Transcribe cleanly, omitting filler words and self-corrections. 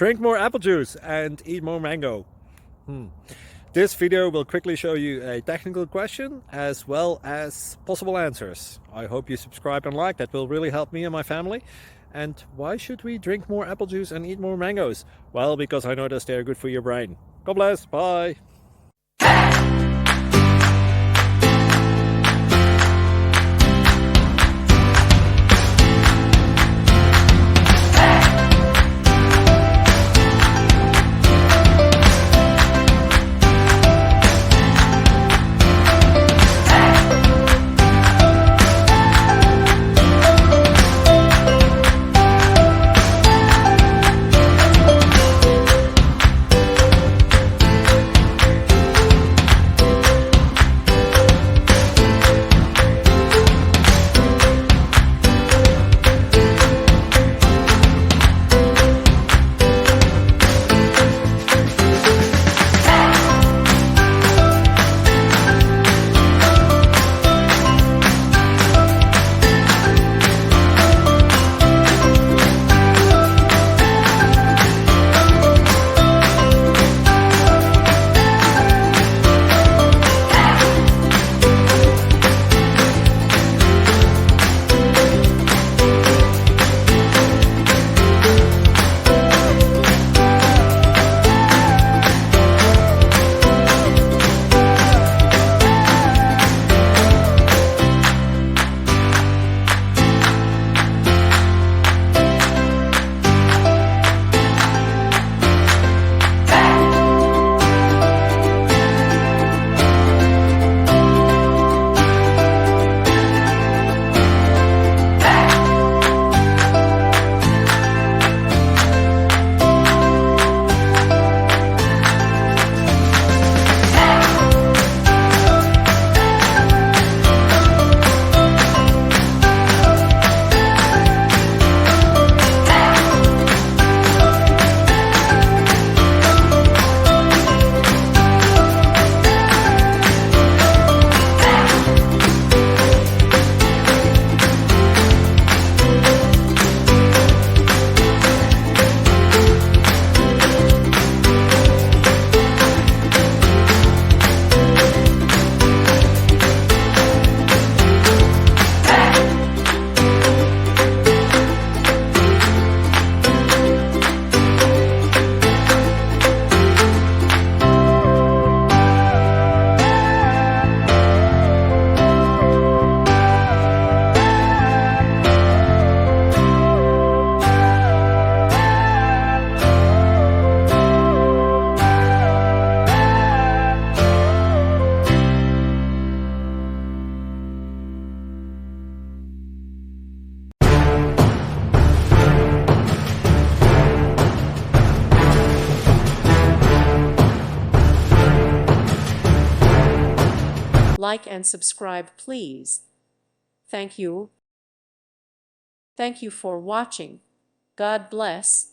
Drink more apple juice and eat more mango. This video will quickly show you a technical question as well as possible answers. I hope you subscribe and like, that will really help me and my family. And why should we drink more apple juice and eat more mangoes? Well, because I noticed they're good for your brain. God bless, bye! Like and subscribe, please. Thank you. Thank you for watching. God bless.